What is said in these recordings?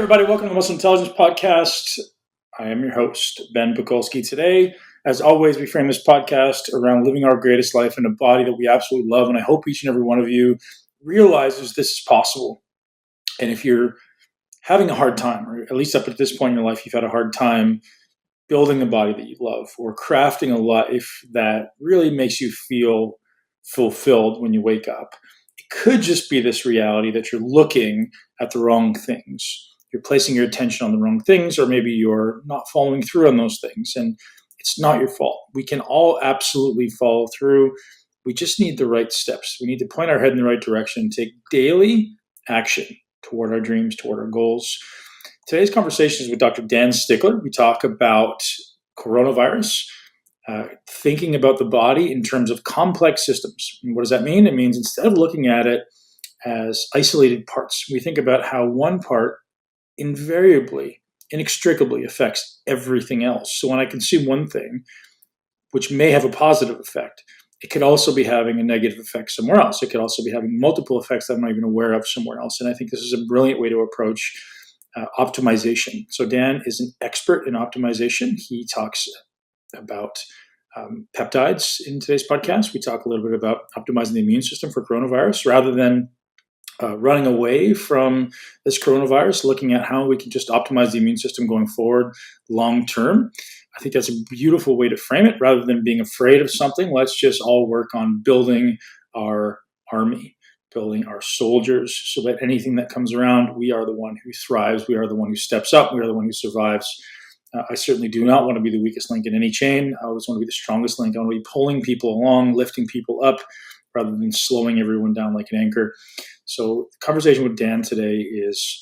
Everybody, welcome to the Muscle Intelligence Podcast. I am your host, Ben Pakulski. Today, as always, we frame this podcast around living our greatest life in a body that we absolutely love, and I hope each and every one of you realizes this is possible. And if you're having a hard time, or at least up at this point in your life, you've had a hard time building a body that you love or crafting a life that really makes you feel fulfilled when you wake up, it could just be this reality that you're looking at the wrong things. You're placing your attention on the wrong things, or maybe you're not following through on those things. And it's not your fault. We can all absolutely follow through. We just need the right steps. We need to point our head in the right direction, take daily action toward our dreams, toward our goals. Today's conversation is with Dr. Dan Stickler. We talk about coronavirus, thinking about the body in terms of complex systems. And what does that mean? It means instead of looking at it as isolated parts, we think about how one part invariably, inextricably affects everything else. So when I consume one thing, which may have a positive effect, it could also be having a negative effect somewhere else. It could also be having multiple effects that I'm not even aware of somewhere else. And I think this is a brilliant way to approach optimization. So Dan is an expert in optimization. He talks about peptides in today's podcast. We talk a little bit about optimizing the immune system for coronavirus rather than running away from this coronavirus, looking at how we can just optimize the immune system going forward long term. I think that's a beautiful way to frame it. Rather than being afraid of something, let's just all work on building our army, building our soldiers, so that anything that comes around, we are the one who thrives. We are the one who steps up. We are the one who survives. I certainly do not want to be the weakest link in any chain. I always want to be the strongest link. I want to be pulling people along, lifting people up, rather than slowing everyone down like an anchor. So the conversation with Dan today is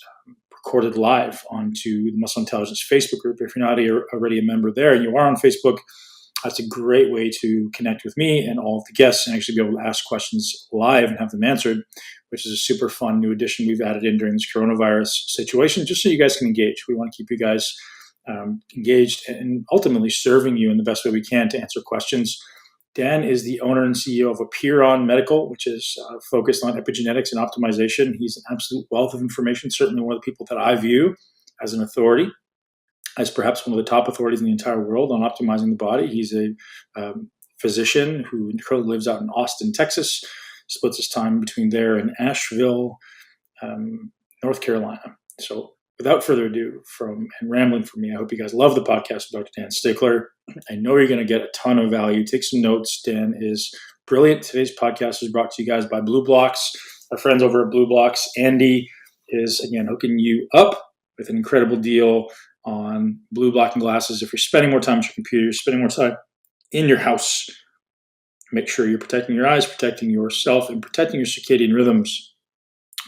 recorded live onto the Muscle Intelligence Facebook group. If you're not already a member there and you are on Facebook, that's a great way to connect with me and all of the guests and actually be able to ask questions live and have them answered, which is a super fun new addition we've added in during this coronavirus situation, just so you guys can engage. We want to keep you guys engaged and ultimately serving you in the best way we can to answer questions. Dan is the owner and CEO of Apeiron Medical, which is focused on epigenetics and optimization. He's an absolute wealth of information, certainly one of the people that I view as an authority, as perhaps one of the top authorities in the entire world on optimizing the body. He's a physician who currently lives out in Austin, Texas, splits his time between there and Asheville, North Carolina. So without further ado, and rambling from me, I hope you guys love the podcast with Dr. Dan Stickler. I know you're going to get a ton of value. Take some notes. Dan is brilliant. Today's podcast is brought to you guys by Blue Blocks. Our friends over at Blue Blocks, Andy, is, again, hooking you up with an incredible deal on blue blocking glasses. If you're spending more time at your computer, you're spending more time in your house, make sure you're protecting your eyes, protecting yourself, and protecting your circadian rhythms.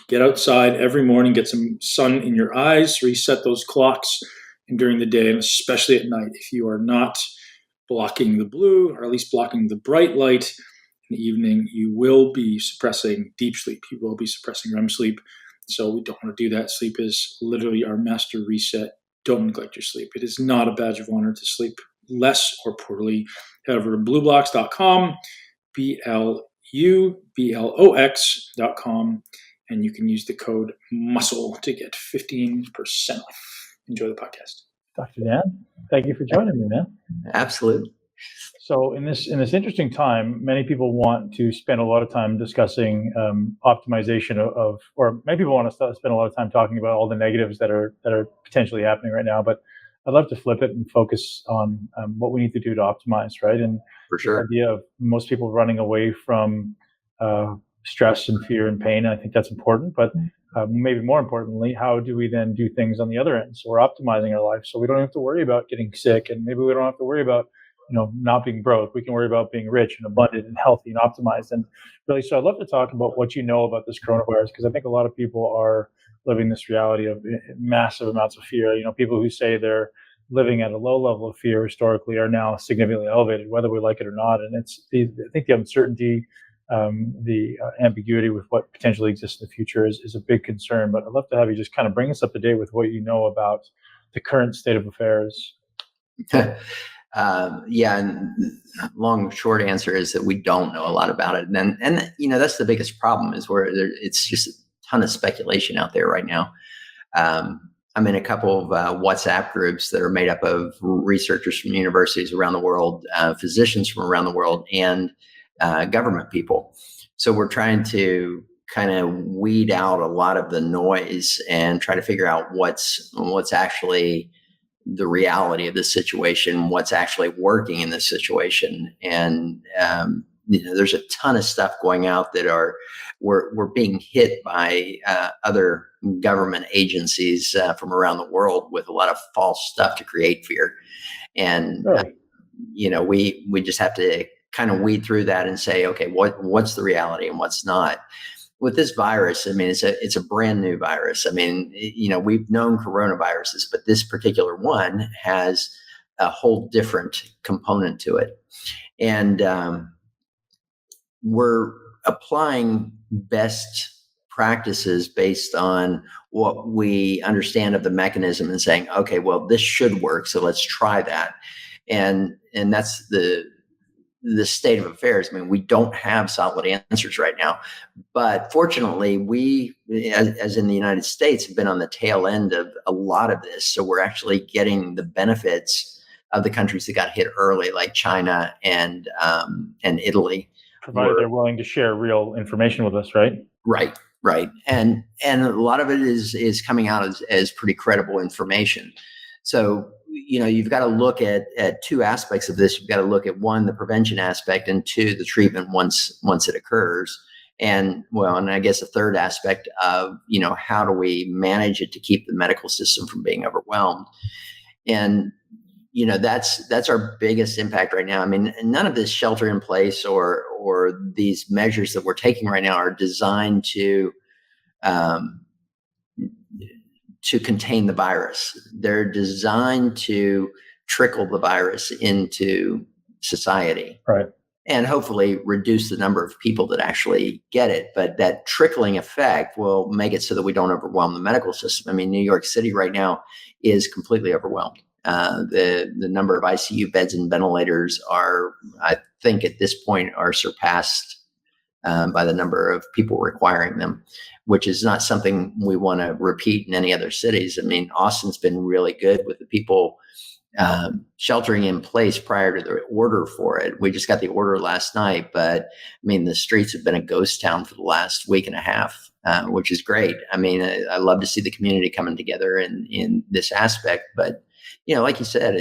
Get outside every morning, get some sun in your eyes, reset those clocks and during the day, and especially at night. If you are not blocking the blue, or at least blocking the bright light in the evening, you will be suppressing deep sleep. You will be suppressing REM sleep. So we don't want to do that. Sleep is literally our master reset. Don't neglect your sleep. It is not a badge of honor to sleep less or poorly. Head over to blueblocks.com, BLUBLOX.com. And you can use the code MUSCLE to get 15% off. Enjoy the podcast. Dr. Dan, thank you for joining me, man. Absolutely. So in this interesting time, many people want to spend a lot of time discussing optimization or many people want to spend a lot of time talking about all the negatives that are potentially happening right now. But I'd love to flip it and focus on what we need to do to optimize, right? And for sure, the idea of most people running away from stress and fear and pain. I think that's important, but maybe more importantly, how do we then do things on the other end? So we're optimizing our life, so we don't have to worry about getting sick, and maybe we don't have to worry about not being broke. We can worry about being rich and abundant and healthy and optimized. And really, so I'd love to talk about what you know about this coronavirus, because I think a lot of people are living this reality of massive amounts of fear. People who say they're living at a low level of fear historically are now significantly elevated, whether we like it or not. And I think the uncertainty, the ambiguity with what potentially exists in the future is a big concern. But I'd love to have you just kind of bring us up to date with what you know about the current state of affairs. Yeah, and short answer is that we don't know a lot about it, and that's the biggest problem, is where it's just a ton of speculation out there right now. I'm in a couple of WhatsApp groups that are made up of researchers from universities around the world, physicians from around the world, and government people. So we're trying to kind of weed out a lot of the noise and try to figure out what's actually the reality of this situation, what's actually working in this situation. And there's a ton of stuff going out that we're being hit by other government agencies from around the world with a lot of false stuff to create fear. And we just have to kind of weed through that and say, okay, what's the reality and what's not. With this virus, I mean, it's a brand new virus. I mean, we've known coronaviruses, but this particular one has a whole different component to it. And we're applying best practices based on what we understand of the mechanism and saying, okay, well, this should work, so let's try that. And that's the state of affairs. I mean, we don't have solid answers right now, but fortunately, we, as in the United States, have been on the tail end of a lot of this. So we're actually getting the benefits of the countries that got hit early, like China and Italy. Provided they're willing to share real information with us, right? Right. And a lot of it is coming out as pretty credible information. So, you've got to look at two aspects of this. You've got to look at one, the prevention aspect, and two, the treatment once it occurs. And I guess a third aspect of, how do we manage it to keep the medical system from being overwhelmed? And, that's our biggest impact right now. I mean, none of this shelter in place or these measures that we're taking right now are designed to contain the virus. They're designed to trickle the virus into society. Right. And hopefully reduce the number of people that actually get it. But that trickling effect will make it so that we don't overwhelm the medical system. I mean, New York City right now is completely overwhelmed. The number of ICU beds and ventilators are, I think at this point, are surpassed by the number of people requiring them, which is not something we want to repeat in any other cities. I mean, Austin's been really good with the people sheltering in place prior to the order for it. We just got the order last night, but I mean, the streets have been a ghost town for the last week and a half, which is great. I mean, I love to see the community coming together in this aspect, but like you said,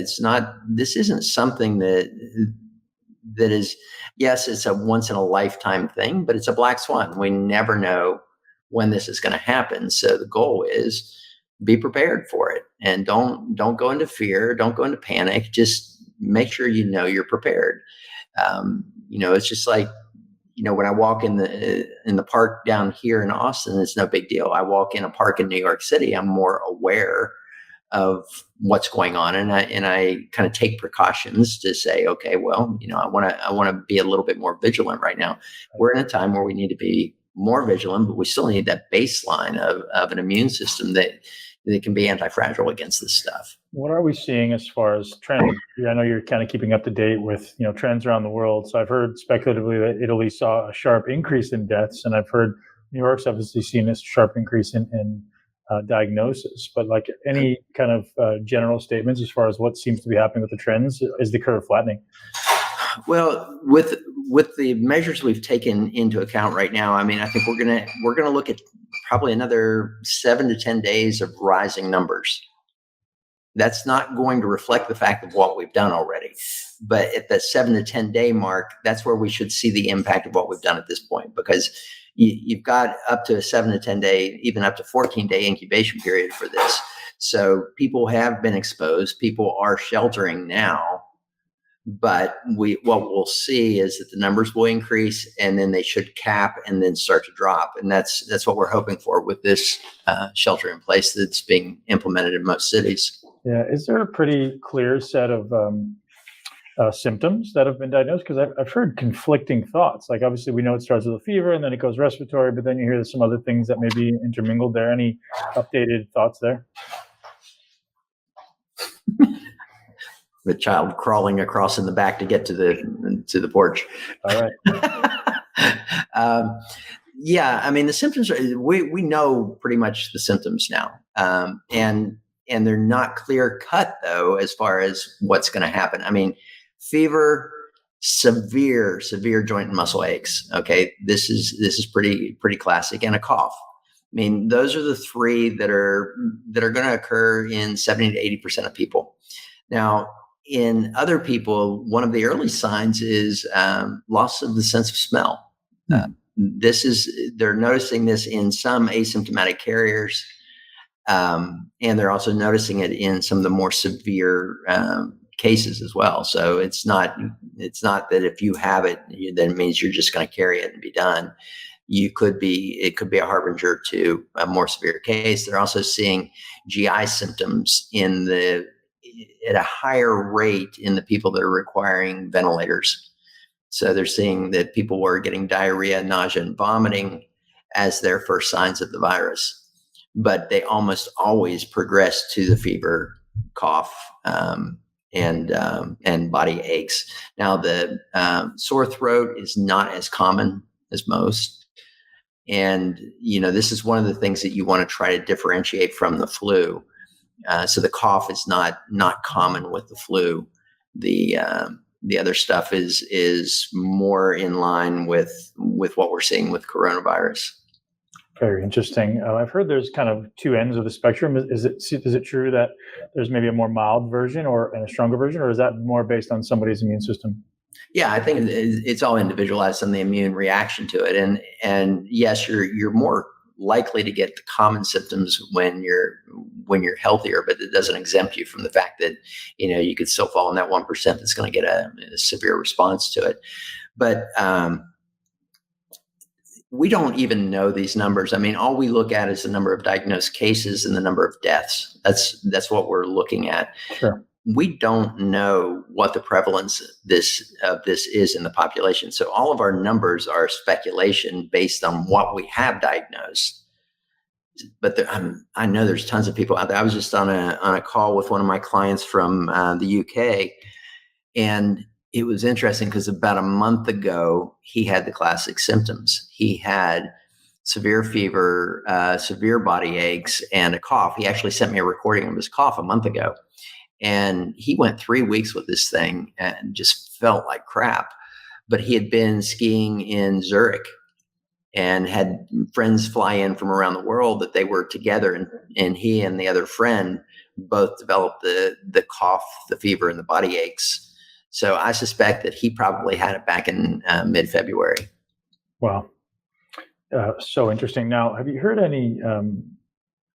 this isn't something that is, yes, it's a once in a lifetime thing, but it's a black swan. We never know when this is going to happen. So the goal is be prepared for it, and don't go into fear, don't go into panic. Just make sure you're prepared. It's just like, when I walk in the park down here in Austin, it's no big deal. I walk in a park in New York City, I'm more aware of what's going on, and I kind of take precautions to say, okay, well, I want to be a little bit more vigilant right now. We're in a time where we need to be more vigilant, but we still need that baseline of an immune system that can be anti-fragile against this stuff. What are we seeing as far as trends? I know you're kind of keeping up to date with trends around the world. So I've heard speculatively that Italy saw a sharp increase in deaths, and I've heard New York's obviously seen a sharp increase in diagnosis. But like any kind of general statements as far as what seems to be happening with the trends, is the curve flattening? Well, with the measures we've taken into account right now, I mean, I think we're gonna look at probably another 7 to 10 days of rising numbers. That's not going to reflect the fact of what we've done already. But at that 7 to 10 day mark, that's where we should see the impact of what we've done at this point, because you've got up to a 7 to 10 day, even up to 14 day incubation period for this. So people have been exposed. People are sheltering now. But what we'll see is that the numbers will increase, and then they should cap and then start to drop. And that's what we're hoping for with this shelter in place that's being implemented in most cities. Yeah. Is there a pretty clear set of symptoms that have been diagnosed? Because I've heard conflicting thoughts. Like, obviously, we know it starts with a fever and then it goes respiratory, but then you hear there's some other things that may be intermingled there. Any updated thoughts there? The child crawling across in the back to get to the porch. All right. Yeah, I mean, the symptoms we know pretty much the symptoms now, and and they're not clear cut though as far as what's going to happen. I mean, fever, severe joint and muscle aches. Okay, this is pretty classic, and a cough. I mean, those are the three that are going to occur in 70 to 80% of people. Now, in other people, one of the early signs is loss of the sense of smell. They're noticing this in some asymptomatic carriers, and they're also noticing it in some of the more severe cases as well. So it's not that if you have it, then it means you're just going to carry it and be done. It could be a harbinger to a more severe case. They're also seeing GI symptoms at a higher rate in the people that are requiring ventilators. So they're seeing that people were getting diarrhea, nausea, and vomiting as their first signs of the virus, but they almost always progress to the fever, cough, and body aches. Now, the sore throat is not as common as most. And, this is one of the things that you want to try to differentiate from the flu. So the cough is not common with the flu. The other stuff is more in line with what we're seeing with coronavirus. Very interesting. I've heard there's kind of two ends of the spectrum. Is it true that there's maybe a more mild version and a stronger version, or is that more based on somebody's immune system? Yeah, I think it's all individualized on the immune reaction to it, and yes, you're more likely to get the common symptoms when you're healthier, but it doesn't exempt you from the fact that you could still fall in that 1% that's going to get a severe response to it. But we don't even know these numbers. I mean, all we look at is the number of diagnosed cases and the number of deaths. That's what we're looking at. Sure. We don't know what the prevalence of this is in the population. So all of our numbers are speculation based on what we have diagnosed. But I know there's tons of people out there. I was just on a call with one of my clients from the UK, and it was interesting because about a month ago, he had the classic symptoms. He had severe fever, severe body aches, and a cough. He actually sent me a recording of his cough a month ago. And he went 3 weeks with this thing and just felt like crap. But he had been skiing in Zurich and had friends fly in from around the world that they were together. And he and the other friend both developed the cough, the fever, and the body aches. So I suspect that he probably had it back in mid-February. Wow. So interesting. Now, have you heard any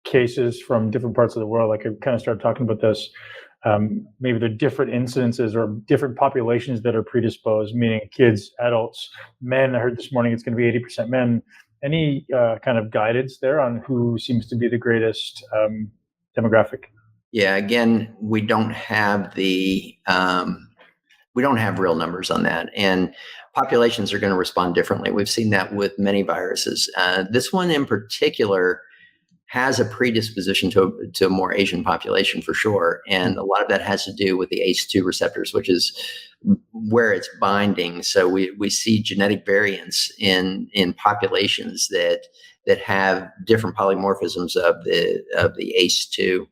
cases from different parts of the world? Like I kind of started talking about this. Maybe there are different incidences or different populations that are predisposed, meaning kids, adults, men. I heard this morning it's going to be 80% men. Any kind of guidance there on who seems to be the greatest demographic? Yeah, again, we don't have real numbers on that, and populations are going to respond differently. We've seen that with many viruses. This one in particular has a predisposition to a more Asian population for sure. And a lot of that has to do with the ACE2 receptors, which is where it's binding. So we see genetic variants in populations that have different polymorphisms of the ACE2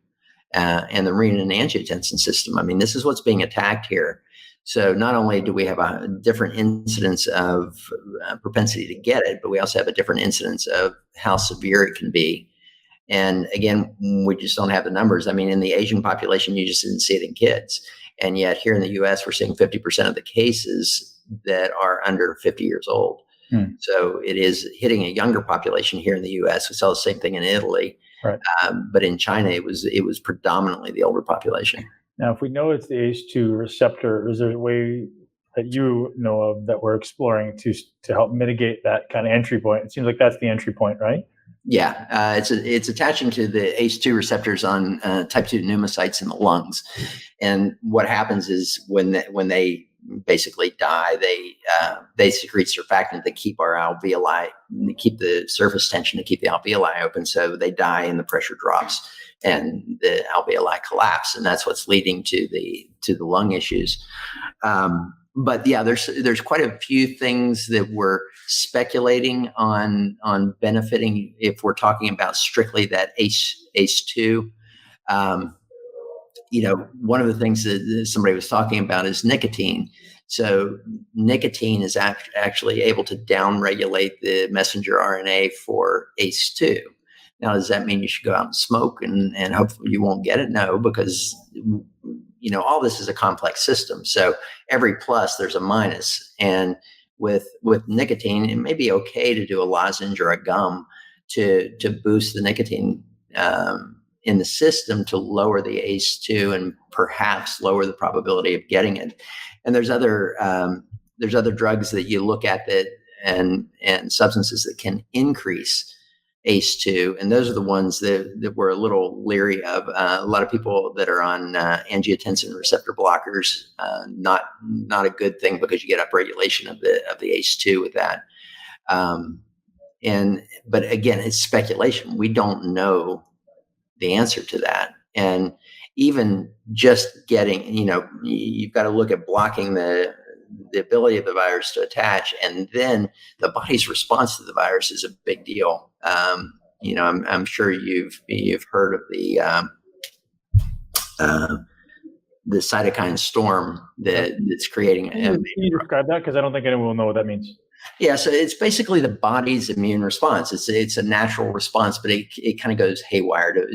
and the renin-angiotensin system. I mean, this is what's being attacked here. So not only do we have a different incidence of propensity to get it, but we also have a different incidence of how severe it can be. And again, we just don't have the numbers. I mean, in the Asian population, you just didn't see it in kids. And yet here in the US, we're seeing 50% of the cases that are under 50 years old. So it is hitting a younger population here in the US. We saw the same thing in Italy. Right. But in China, it was predominantly the older population. Now, if we know it's the ACE2 receptor, is there a way that you know of that we're exploring to help mitigate that kind of entry point? It seems like that's the entry point, right? Yeah, it's attaching to the ACE2 receptors on type 2 pneumocytes in the lungs, and what happens is when they basically die, they secrete surfactant that keep our alveoli, keep the surface tension, to keep the alveoli open. So they die and the pressure drops, and the alveoli collapse, and that's what's leading to the lung issues. But yeah, there's quite a few things that we're speculating on benefiting if we're talking about strictly that ACE2. One of the things that somebody was talking about is nicotine. So nicotine is actually able to downregulate the messenger RNA for ACE2. Now, does that mean you should go out and smoke and hopefully you won't get it? No, because all this is a complex system. So every plus, there's a minus. And with nicotine, it may be okay to do a lozenge or a gum to boost the nicotine in the system to lower the ACE2 and perhaps lower the probability of getting it. And there's other drugs that you look at that and substances that can increase ACE2, and those are the ones that we're a little leery of. A lot of people that are on angiotensin receptor blockers, not a good thing because you get upregulation of the ACE2 with that. But again, it's speculation. We don't know the answer to that. And even just getting, you've got to look at blocking the ability of the virus to attach, and then the body's response to the virus is a big deal. I'm sure you've heard of the cytokine storm that's creating. Can you describe that? Because I don't think anyone will know what that means. Yeah, so it's basically the body's immune response. It's a natural response, but it kind of goes haywire. To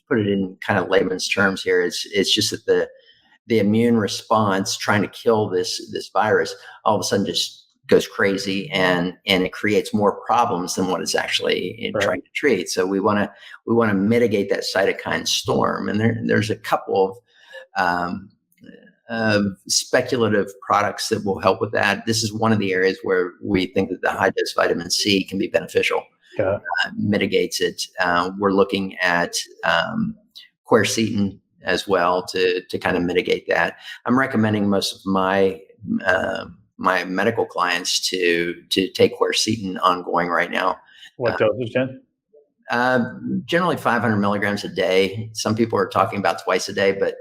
put it in kind of layman's terms here, it's just that the immune response trying to kill this virus all of a sudden just goes crazy, and it creates more problems than what it's actually trying to treat. So we want to mitigate that cytokine storm, and there's a couple of speculative products that will help with that. This is one of the areas where we think that the high dose vitamin C can be beneficial. Mitigates it. We're looking at quercetin as well to kind of mitigate that. I'm recommending most of my medical clients to take quercetin ongoing right now. What dosage, Jen? Generally 500 milligrams a day. Some people are talking about twice a day, but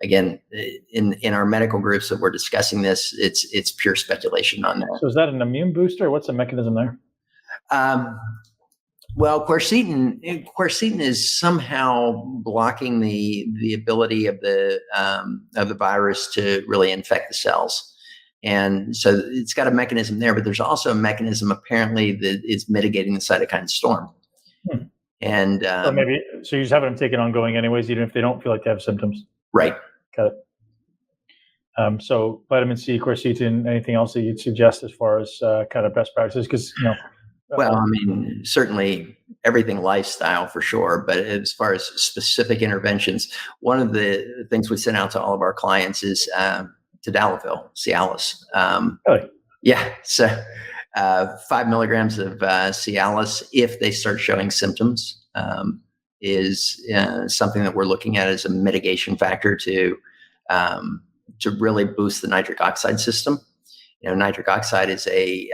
again, in our medical groups that we're discussing this, it's pure speculation on that. So is that an immune booster? What's the mechanism there? Well, quercetin is somehow blocking the ability of the virus to really infect the cells. And so it's got a mechanism there, but there's also a mechanism apparently that is mitigating the cytokine storm. And so you just have them take it ongoing anyways, even if they don't feel like they have symptoms. Right. Got it. So vitamin C, quercetin, anything else that you'd suggest as far as kind of best practices? Because well, I mean, certainly everything lifestyle for sure, but as far as specific interventions, one of the things we send out to all of our clients is tadalafil, Cialis. Really? Yeah. So 5 milligrams of Cialis, if they start showing symptoms, is something that we're looking at as a mitigation factor to really boost the nitric oxide system. Nitric oxide is a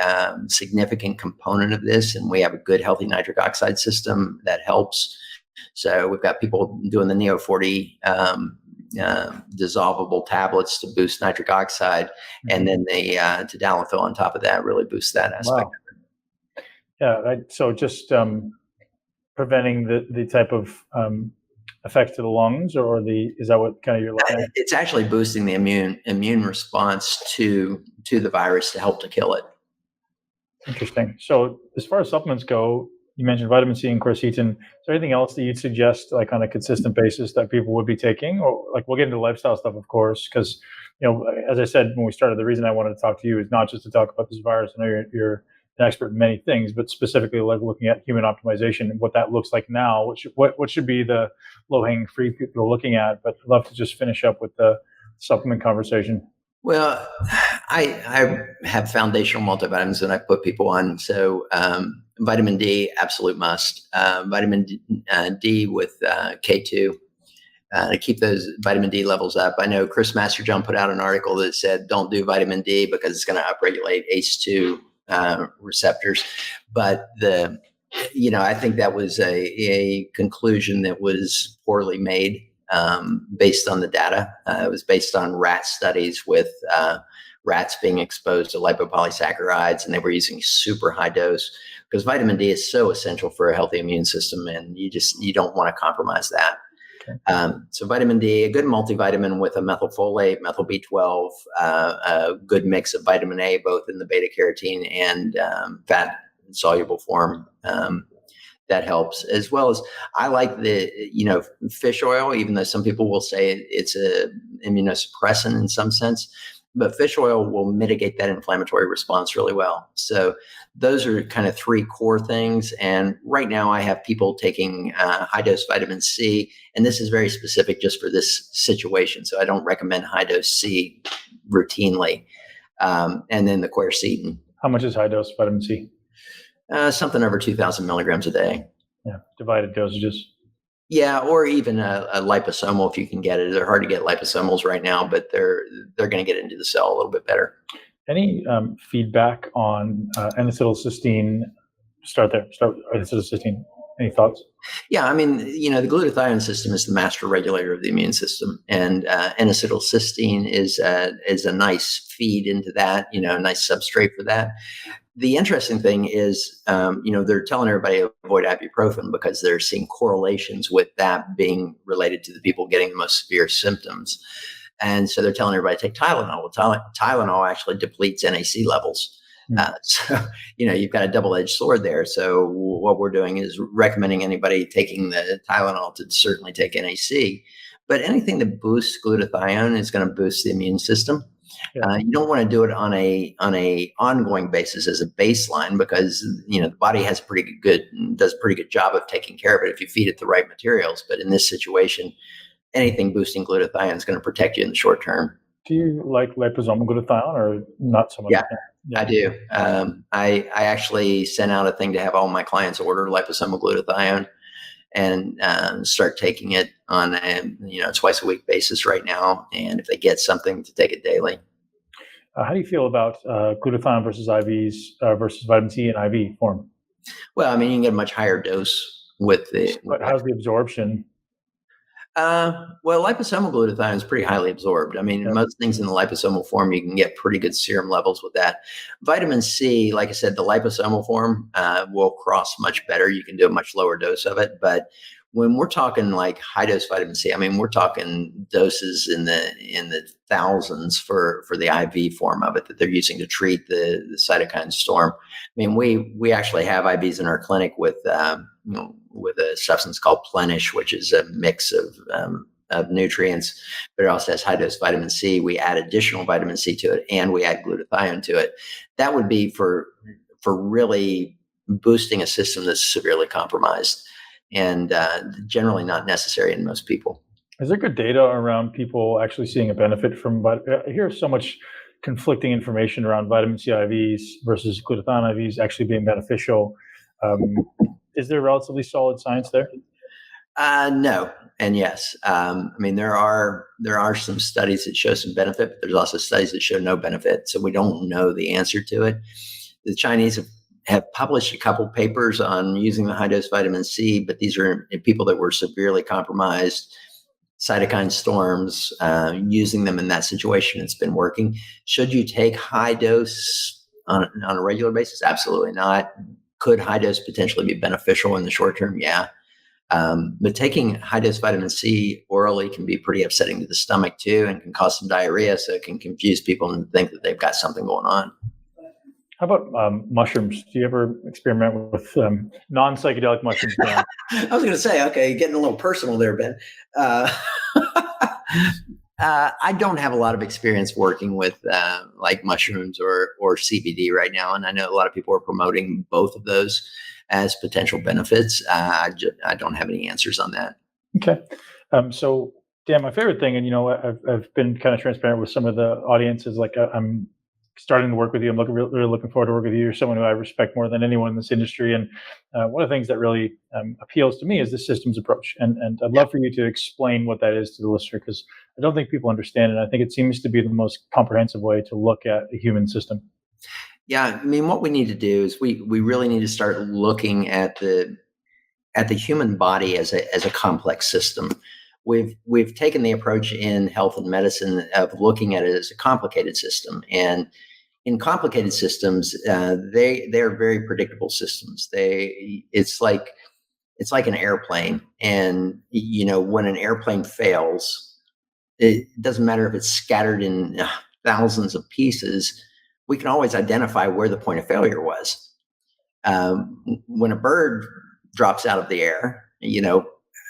significant component of this, and we have a good, healthy nitric oxide system that helps. So we've got people doing the Neo 40 dissolvable tablets to boost nitric oxide, and then the tadalafil on top of that really boosts that aspect. Wow. Yeah. So just preventing the type of effects to the lungs, is that what kind of you're looking at? It's actually boosting the immune response to the virus to help to kill it. Interesting. So as far as supplements go, you mentioned vitamin C and quercetin. Is there anything else that you'd suggest, like on a consistent basis, that people would be taking? Or like we'll get into lifestyle stuff, of course, because as I said when we started, the reason I wanted to talk to you is not just to talk about this virus. I know you're an expert in many things, but specifically like looking at human optimization and what that looks like now. What should be the low-hanging fruit people are looking at? But I'd love to just finish up with the supplement conversation. Well, I have foundational multivitamins that I put people on. So vitamin D, absolute must. Vitamin D with K2 to keep those vitamin D levels up. I know Chris Masterjohn put out an article that said don't do vitamin D because it's going to upregulate ACE2 receptors. But I think that was a conclusion that was poorly made. Based on the data. It was based on rat studies with rats being exposed to lipopolysaccharides, and they were using super high dose because vitamin D is so essential for a healthy immune system, and you don't want to compromise that. So vitamin D, a good multivitamin with a methylfolate, methyl B12, a good mix of vitamin A, both in the beta carotene and fat soluble form. That helps, as well as I like the fish oil, even though some people will say it's a immunosuppressant in some sense, but fish oil will mitigate that inflammatory response really well. So those are kind of three core things. And right now I have people taking high dose vitamin C, and this is very specific just for this situation. So I don't recommend high dose C routinely. And then the quercetin. How much is high dose vitamin C? Something over 2,000 milligrams a day. Yeah, divided dosages. Yeah, or even a liposomal if you can get it. They're hard to get liposomals right now, but they're going to get into the cell a little bit better. Any feedback on N-acetylcysteine? Start with N-acetylcysteine. Any thoughts? Yeah, I mean, the glutathione system is the master regulator of the immune system, and N-acetylcysteine is a nice feed into that. A nice substrate for that. The interesting thing is, they're telling everybody to avoid ibuprofen because they're seeing correlations with that being related to the people getting the most severe symptoms. And so they're telling everybody to take Tylenol. Well, Tylenol actually depletes NAC levels. So, you've got a double-edged sword there. So what we're doing is recommending anybody taking the Tylenol to certainly take NAC. But anything that boosts glutathione is going to boost the immune system. Yeah. You don't want to do it on a ongoing basis as a baseline because the body does a pretty good job of taking care of it if you feed it the right materials. But in this situation, anything boosting glutathione is going to protect you in the short term. Do you like liposomal glutathione or not so much? Yeah. I do. I actually sent out a thing to have all my clients order liposomal glutathione and start taking it on a twice a week basis right now. And if they get something, to take it daily. How do you feel about glutathione versus IVs versus vitamin C in IV form? Well, I mean, you can get a much higher dose with the. But how's the absorption? Well, liposomal glutathione is pretty highly absorbed. I mean, most things in the liposomal form, you can get pretty good serum levels with that. Vitamin C, like I said, the liposomal form will cross much better. You can do a much lower dose of it. But when we're talking like high dose vitamin C, I mean, we're talking doses in the thousands for the IV form of it that they're using to treat the cytokine storm. I mean, we actually have IVs in our clinic with a substance called Plenish, which is a mix of nutrients, but it also has high dose vitamin C. We add additional vitamin C to it, and we add glutathione to it. That would be for really boosting a system that's severely compromised, and generally not necessary in most people. Is there good data around people actually seeing a benefit from? I hear so much conflicting information around vitamin C IVs versus glutathione IVs actually being beneficial. Is there relatively solid science there? No, and yes. I mean, there are some studies that show some benefit, but there's also studies that show no benefit. So we don't know the answer to it. The Chinese have published a couple papers on using the high dose vitamin C, but these are in people that were severely compromised, cytokine storms, using them in that situation. It's been working. Should you take high dose on a regular basis? Absolutely not. Could high dose potentially be beneficial in the short term? Yeah. But taking high dose vitamin C orally can be pretty upsetting to the stomach too, and can cause some diarrhea. So it can confuse people and think that they've got something going on. How about mushrooms? Do you ever experiment with non-psychedelic mushrooms? I was going to say, okay, getting a little personal there, Ben. I don't have a lot of experience working with like mushrooms or CBD right now, and I know a lot of people are promoting both of those as potential benefits. I don't have any answers on that. Okay, so Dan, my favorite thing, and I've been kind of transparent with some of the audiences. Like I'm starting to work with you. I'm really looking forward to work with you. You're someone who I respect more than anyone in this industry. And one of the things that really appeals to me is the systems approach. And I'd love for you to explain what that is to the listener, because I don't think people understand it. I think it seems to be the most comprehensive way to look at a human system. Yeah, I mean, what we need to do is we really need to start looking at the human body as a complex system. We've taken the approach in health and medicine of looking at it as a complicated system, and in complicated systems, they're very predictable systems. It's like it's like an airplane. And, when an airplane fails, it doesn't matter if it's scattered in thousands of pieces, we can always identify where the point of failure was. When a bird drops out of the air,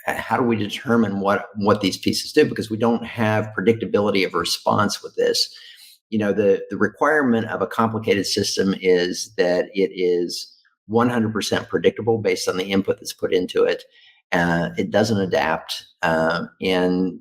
how do we determine what these pieces do? Because we don't have predictability of response with this. The requirement of a complicated system is that it is 100% predictable based on the input that's put into it. It doesn't adapt. And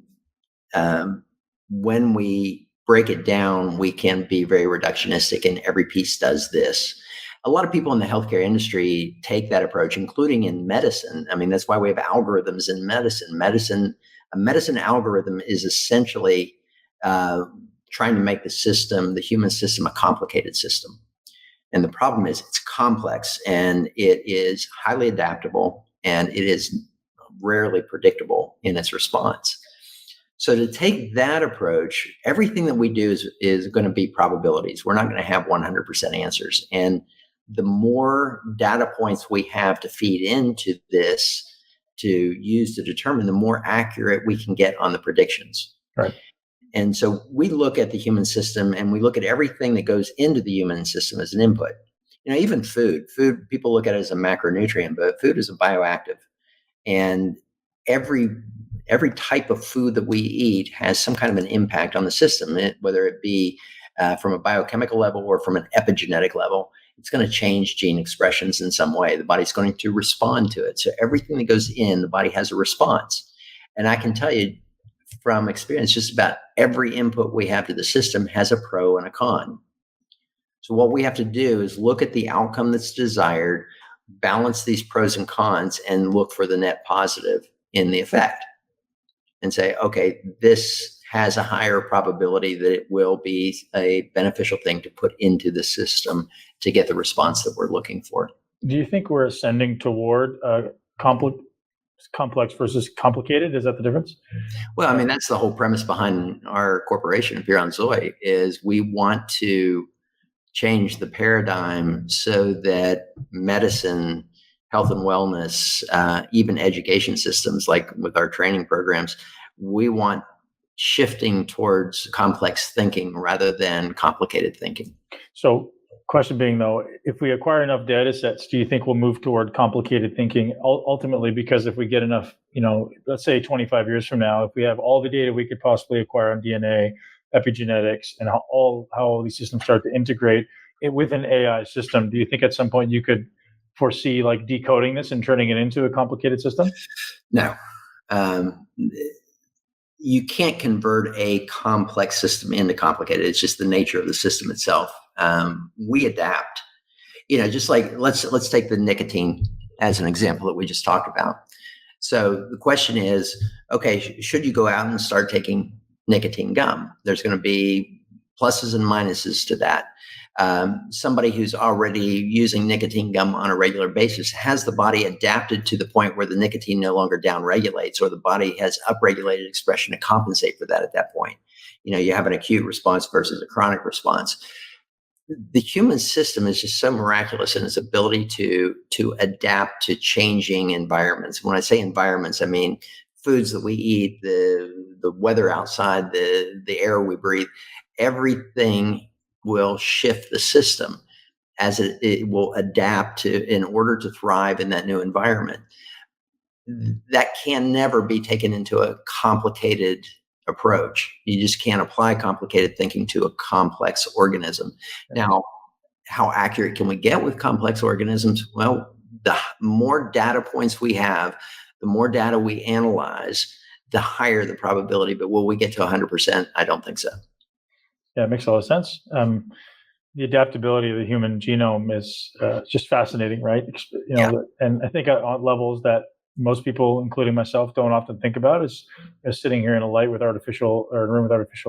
when we break it down, we can be very reductionistic, and every piece does this. A lot of people in the healthcare industry take that approach, including in medicine. I mean, that's why we have algorithms in medicine. A medicine algorithm is essentially trying to make the human system, a complicated system. And the problem is it's complex, and it is highly adaptable, and it is rarely predictable in its response. So to take that approach, everything that we do is going to be probabilities. We're not going to have 100% answers. And the more data points we have to feed into this to use to determine, the more accurate we can get on the predictions. Right. And so we look at the human system, and we look at everything that goes into the human system as an input. Even food, people look at it as a macronutrient, but food is a bioactive. And every type of food that we eat has some kind of an impact on the system, whether it be from a biochemical level or from an epigenetic level. It's going to change gene expressions in some way. The body's going to respond to it. So everything that goes in, the body has a response. And I can tell you from experience, just about every input we have to the system has a pro and a con. So what we have to do is look at the outcome that's desired, balance these pros and cons, and look for the net positive in the effect. And say, okay, this has a higher probability that it will be a beneficial thing to put into the system to get the response that we're looking for. Do you think we're ascending toward complex versus complicated? Is that the difference? Well, I mean, that's the whole premise behind our corporation, Piron Zoe, is we want to change the paradigm so that medicine, health and wellness, even education systems, like with our training programs, we want shifting towards complex thinking rather than complicated thinking. So question being, though, if we acquire enough data sets, do you think we'll move toward complicated thinking ultimately? Because if we get enough, let's say 25 years from now, if we have all the data we could possibly acquire on DNA, epigenetics, and how all these systems start to integrate with an AI system, do you think at some point you could foresee like decoding this and turning it into a complicated system? No. You can't convert a complex system into complicated. It's just the nature of the system itself. We adapt. Just like let's take the nicotine as an example that we just talked about. So the question is, okay, should you go out and start taking nicotine gum? There's going to be pluses and minuses to that. Somebody who's already using nicotine gum on a regular basis, has the body adapted to the point where the nicotine no longer downregulates, or the body has upregulated expression to compensate for that at that point? You have an acute response versus a chronic response. The human system is just so miraculous in its ability to adapt to changing environments. When I say environments, I mean foods that we eat, the weather outside, the air we breathe. Everything will shift the system as it will adapt in order to thrive in that new environment. That can never be taken into a complicated approach. You just can't apply complicated thinking to a complex organism. Now, how accurate can we get with complex organisms? Well, the more data points we have, the more data we analyze, the higher the probability. But will we get to 100%? I don't think so. Yeah, it makes a lot of sense. The adaptability of the human genome is just fascinating, right? And I think on levels that most people, including myself, don't often think about is sitting here in a room with artificial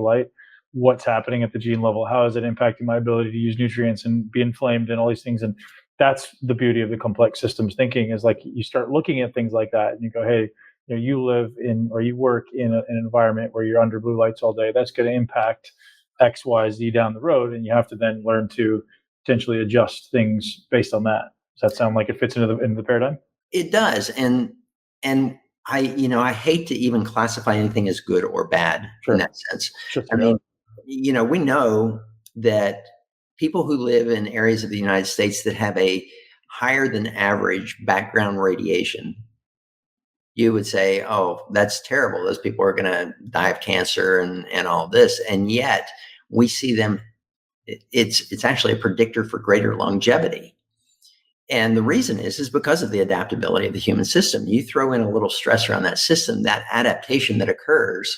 light. What's happening at the gene level? How is it impacting my ability to use nutrients and be inflamed and all these things? And that's the beauty of the complex systems thinking, is like you start looking at things like that and you go, hey, you live in or you work in an environment where you're under blue lights all day. That's going to impact X, Y, Z down the road, and you have to then learn to potentially adjust things based on that. Does that sound like it fits into the paradigm? It does, and I hate to even classify anything as good or bad in that sense. I mean, we know that people who live in areas of the United States that have a higher than average background radiation, you would say, oh, that's terrible. Those people are going to die of cancer and all this. And yet we see them, it's actually a predictor for greater longevity. And the reason is because of the adaptability of the human system. You throw in a little stress around that system, that adaptation that occurs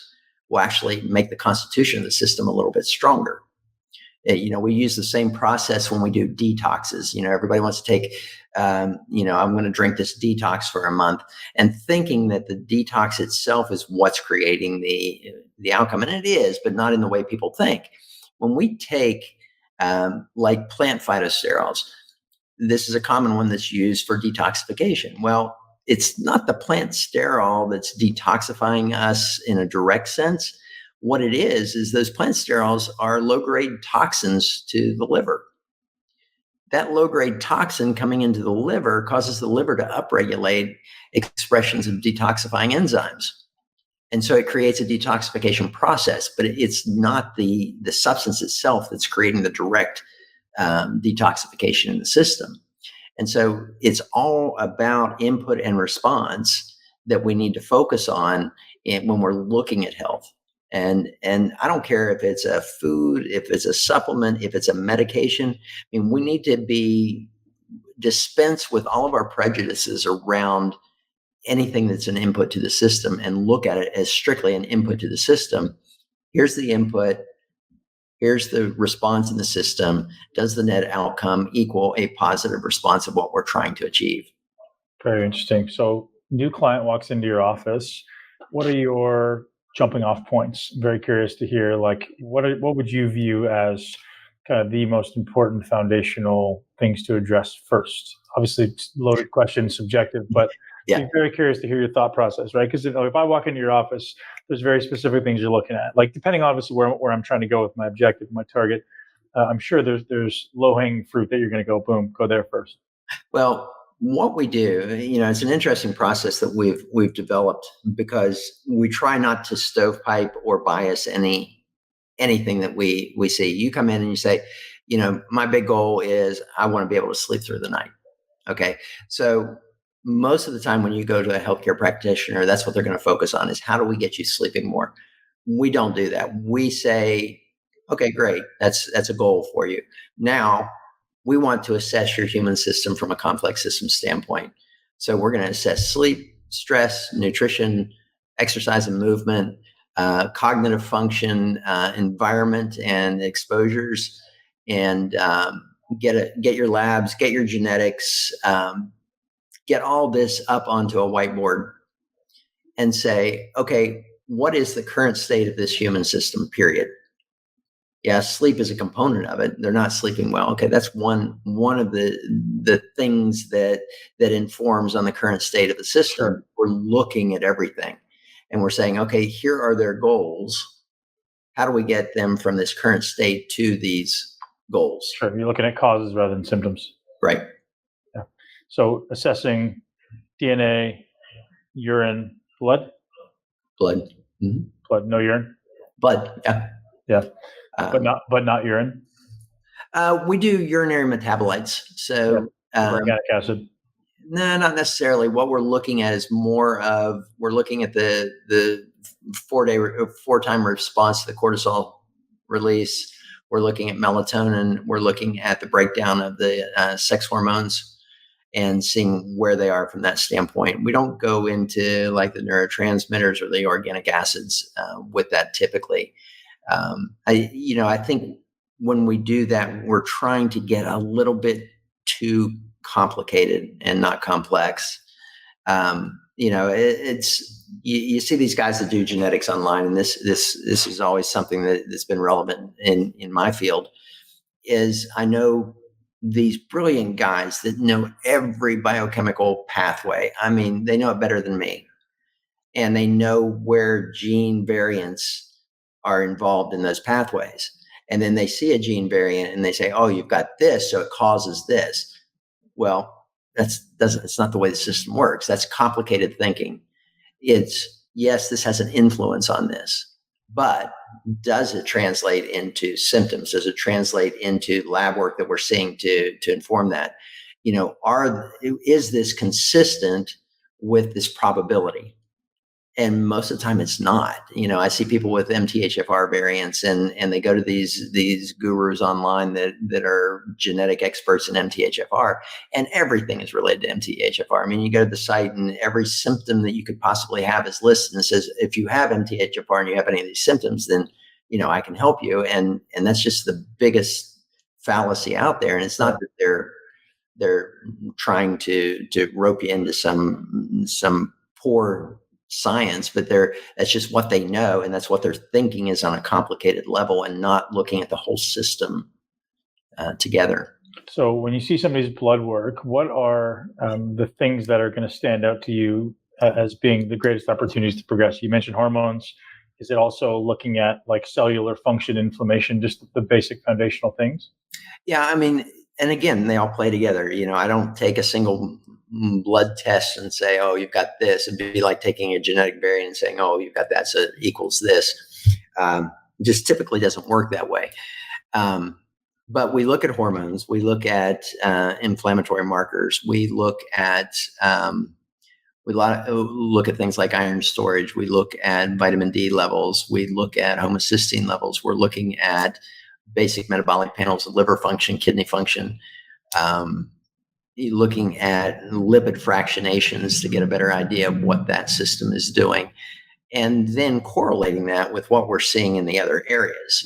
will actually make the constitution of the system a little bit stronger. We use the same process when we do detoxes. Everybody wants to take, I'm going to drink this detox for a month, and thinking that the detox itself is what's creating the outcome. And it is, but not in the way people think. When we take like plant phytosterols, this is a common one that's used for detoxification. Well, it's not the plant sterol that's detoxifying us in a direct sense. What it is those plant sterols are low-grade toxins to the liver. That low-grade toxin coming into the liver causes the liver to upregulate expressions of detoxifying enzymes. And so it creates a detoxification process, but it's not the substance itself that's creating the direct detoxification in the system. And so it's all about input and response that we need to focus on when we're looking at health. And I don't care if it's a food, if it's a supplement, if it's a medication. I mean, we need to dispense with all of our prejudices around anything that's an input to the system and look at it as strictly an input to the system. Here's the input. Here's the response in the system. Does the net outcome equal a positive response of what we're trying to achieve? Very interesting. So, new client walks into your office. What are your jumping off points? I'm very curious to hear, like, what would you view as kind of the most important foundational things to address first? Obviously, it's a loaded question, subjective, but I'm very curious to hear your thought process, right? Because if I walk into your office, there's very specific things you're looking at. Like, depending obviously where I'm trying to go with my objective, my target, I'm sure there's low-hanging fruit that you're going to go, boom, go there first. Well, what we do, it's an interesting process that we've developed, because we try not to stovepipe or bias anything that we see. You come in and you say, my big goal is I want to be able to sleep through the night. Okay. So most of the time when you go to a healthcare practitioner, that's what they're going to focus on, is how do we get you sleeping more? We don't do that. We say, okay, great. That's a goal for you. Now we want to assess your human system from a complex system standpoint. So we're going to assess sleep, stress, nutrition, exercise and movement, cognitive function, environment and exposures, and get your labs, get your genetics, get all this up onto a whiteboard and say, okay, what is the current state of this human system, period? Yeah, sleep is a component of it. They're not sleeping well. Okay, that's one of the things that informs on the current state of the system. Sure. We're looking at everything and we're saying, okay, here are their goals. How do we get them from this current state to these goals? Sure, you're looking at causes rather than symptoms. Right. Yeah. So assessing DNA, urine, blood? Blood. Mm-hmm. Blood, no urine? Blood, yeah. Yeah. But not urine. We do urinary metabolites. So organic acid. No, not necessarily. What we're looking at is we're looking at the 4-time response to the cortisol release. We're looking at melatonin. We're looking at the breakdown of the sex hormones and seeing where they are from that standpoint. We don't go into like the neurotransmitters or the organic acids with that typically. I think when we do that, we're trying to get a little bit too complicated and not complex. It's you see these guys that do genetics online, and this is always something that's been relevant in my field. Is I know these brilliant guys that know every biochemical pathway. I mean, they know it better than me, and they know where gene variants are involved in those pathways. And then they see a gene variant and they say, oh, you've got this, so it causes this. Well, it's not the way the system works. That's complicated thinking. It's, yes, this has an influence on this, but does it translate into symptoms? Does it translate into lab work that we're seeing to inform that? Is this consistent with this probability? And most of the time it's not. I see people with MTHFR variants and they go to these gurus online that are genetic experts in MTHFR, and everything is related to MTHFR. I mean, you go to the site and every symptom that you could possibly have is listed and says, if you have MTHFR and you have any of these symptoms, then, I can help you. And that's just the biggest fallacy out there. And it's not that they're trying to rope you into some poor science, but that's just what they know, and that's what they're thinking is on a complicated level and not looking at the whole system together. So when you see somebody's blood work, what are the things that are going to stand out to you as being the greatest opportunities to progress? You mentioned hormones. Is it also looking at like cellular function, inflammation, just the basic foundational things? Yeah, I mean, and again, they all play together. I don't take a single blood test and say, oh, you've got this. It'd be like taking a genetic variant and saying, oh, you've got that, so it equals this. Just typically doesn't work that way. But we look at hormones, we look at inflammatory markers, we look at things like iron storage, we look at vitamin D levels, we look at homocysteine levels, we're looking at basic metabolic panels of liver function, kidney function, looking at lipid fractionations to get a better idea of what that system is doing, and then correlating that with what we're seeing in the other areas.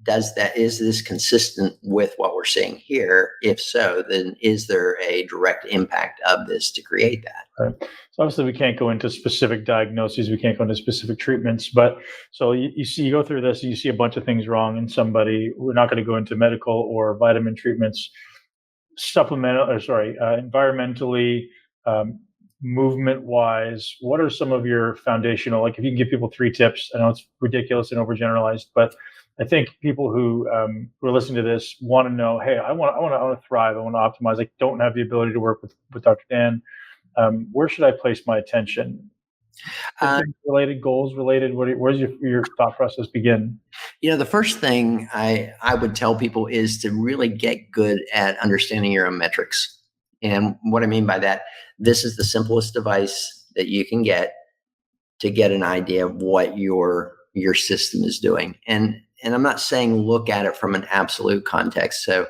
Is this consistent with what we're seeing here? If so, then is there a direct impact of this to create that? Right. So obviously we can't go into specific diagnoses, we can't go into specific treatments, but so you go through this and you see a bunch of things wrong in somebody. We're not going to go into medical or vitamin treatments. Environmentally, movement wise, what are some of your foundational, like if you can give people 3 tips? I know it's ridiculous and overgeneralized, but I think people who are listening to this want to know, hey, I want to thrive, I want to optimize. I don't have the ability to work with Dr. Dan. Where should I place my attention? Related, goals related, where's your thought process begin? The first thing I would tell people is to really get good at understanding your own metrics. And what I mean by that, this is the simplest device that you can get to get an idea of what your system is doing. And I'm not saying look at it from an absolute context. So,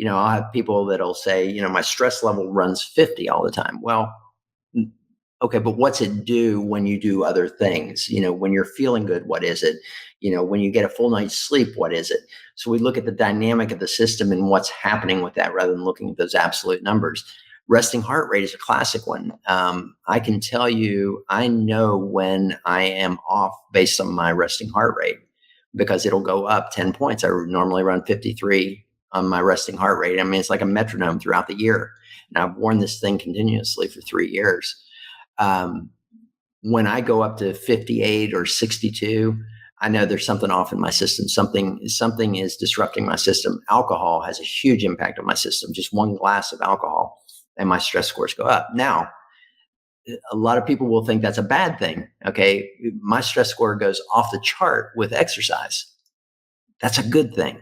I'll have people that'll say, my stress level runs 50 all the time. Well, okay, but what's it do when you do other things? When you're feeling good, what is it? When you get a full night's sleep, what is it? So we look at the dynamic of the system and what's happening with that rather than looking at those absolute numbers. Resting heart rate is a classic one. I can tell you, I know when I am off based on my resting heart rate because it'll go up 10 points. I normally run 53 on my resting heart rate. I mean, it's like a metronome throughout the year. And I've worn this thing continuously for 3 years. When I go up to 58 or 62, I know there's something off in my system. Something is disrupting my system. Alcohol has a huge impact on my system. Just one glass of alcohol and my stress scores go up. Now, a lot of people will think that's a bad thing. Okay. My stress score goes off the chart with exercise. That's a good thing.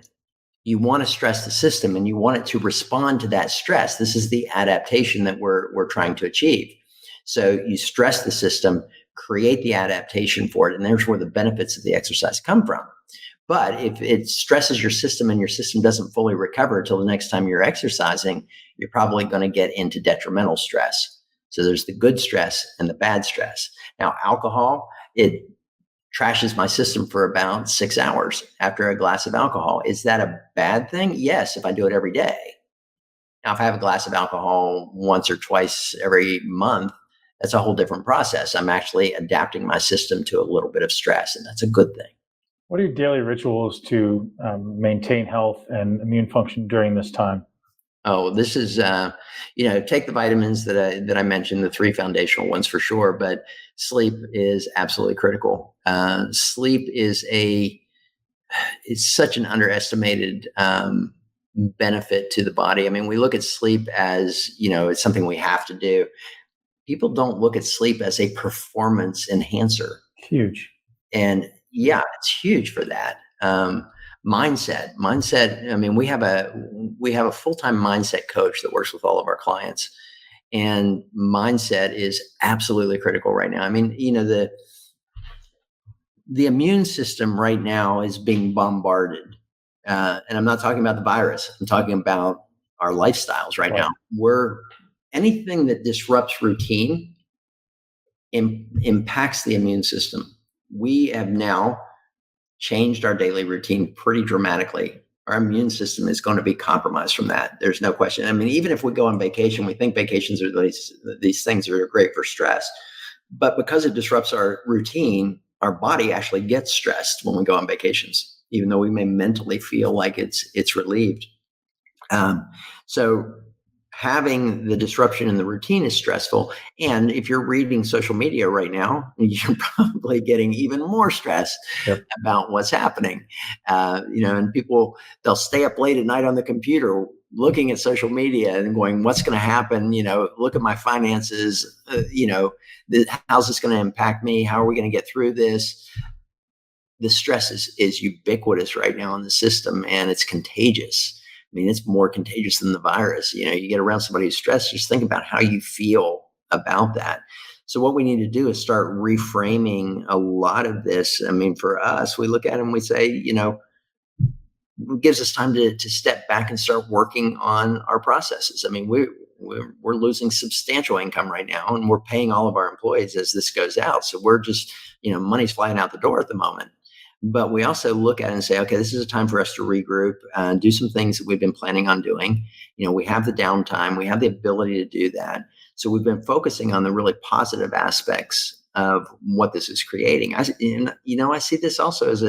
You want to stress the system and you want it to respond to that stress. This is the adaptation that we're trying to achieve. So you stress the system, create the adaptation for it, and there's where the benefits of the exercise come from. But if it stresses your system and your system doesn't fully recover until the next time you're exercising, you're probably going to get into detrimental stress. So there's the good stress and the bad stress. Now, alcohol, it trashes my system for about 6 hours after a glass of alcohol. Is that a bad thing? Yes, if I do it every day. Now, if I have a glass of alcohol once or twice every month, that's a whole different process. I'm actually adapting my system to a little bit of stress, and that's a good thing. What are your daily rituals to maintain health and immune function during this time? Oh, this is, take the vitamins that I mentioned, the 3 foundational ones for sure, but sleep is absolutely critical. Sleep is such an underestimated benefit to the body. I mean, we look at sleep as, it's something we have to do. People don't look at sleep as a performance enhancer. Huge. And yeah, it's huge for that. Mindset. I mean, we have a full-time mindset coach that works with all of our clients, and mindset is absolutely critical right now. I mean, the immune system right now is being bombarded. And I'm not talking about the virus. I'm talking about our lifestyles right now. Anything that disrupts routine impacts the immune system. We have now changed our daily routine pretty dramatically. Our immune system is going to be compromised from that. There's no question. I mean, even if we go on vacation, we think vacations are these things that are great for stress. But because it disrupts our routine, our body actually gets stressed when we go on vacations, even though we may mentally feel like it's relieved. So having the disruption in the routine is stressful. And if you're reading social media right now, you're probably getting even more stressed about what's happening. And people, they'll stay up late at night on the computer looking at social media and going, what's going to happen? Look at my finances. How's this going to impact me? How are we going to get through this? The stress is ubiquitous right now in the system, and it's contagious. I mean, it's more contagious than the virus. You get around somebody who's stressed, just think about how you feel about that. So what we need to do is start reframing a lot of this. I mean, for us, we look at it and we say, it gives us time to step back and start working on our processes. I mean, we're losing substantial income right now, and we're paying all of our employees as this goes out. So we're just, money's flying out the door at the moment. But we also look at it and say, okay, this is a time for us to regroup and do some things that we've been planning on doing. We have the downtime, we have the ability to do that. So we've been focusing on the really positive aspects of what this is creating. I see this also as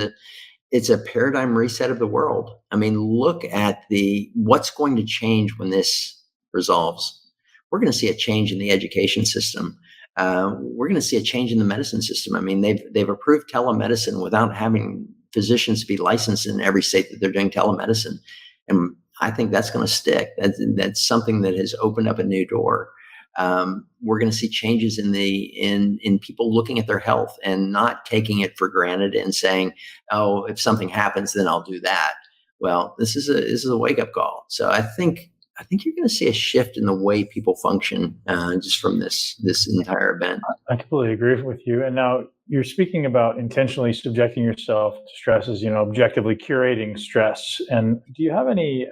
it's a paradigm reset of the world. I mean, look at what's going to change when this resolves. We're going to see a change in the education system. We're going to see a change in the medicine system. I mean, they've approved telemedicine without having physicians be licensed in every state that they're doing telemedicine. And I think that's going to stick. That's something that has opened up a new door. We're going to see changes in people looking at their health and not taking it for granted and saying, oh, if something happens, then I'll do that. Well, this is a wake-up call. So I think you're going to see a shift in the way people function just from this entire event. I completely agree with you. And now you're speaking about intentionally subjecting yourself to stresses, objectively curating stress. And do you have any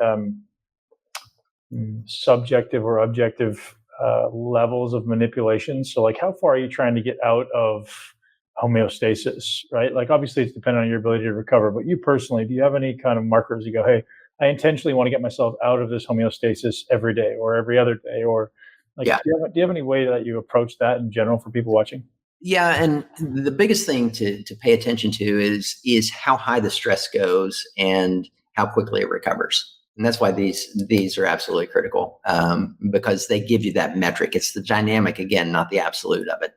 subjective or objective levels of manipulation? So like, how far are you trying to get out of homeostasis, right? Like, obviously it's dependent on your ability to recover, but you personally, do you have any kind of markers you go, hey, I intentionally want to get myself out of this homeostasis every day or every other day? Or do you have any way that you approach that in general for people watching? Yeah. And the biggest thing to pay attention to is how high the stress goes and how quickly it recovers. And that's why these are absolutely critical, because they give you that metric. It's the dynamic, again, not the absolute of it.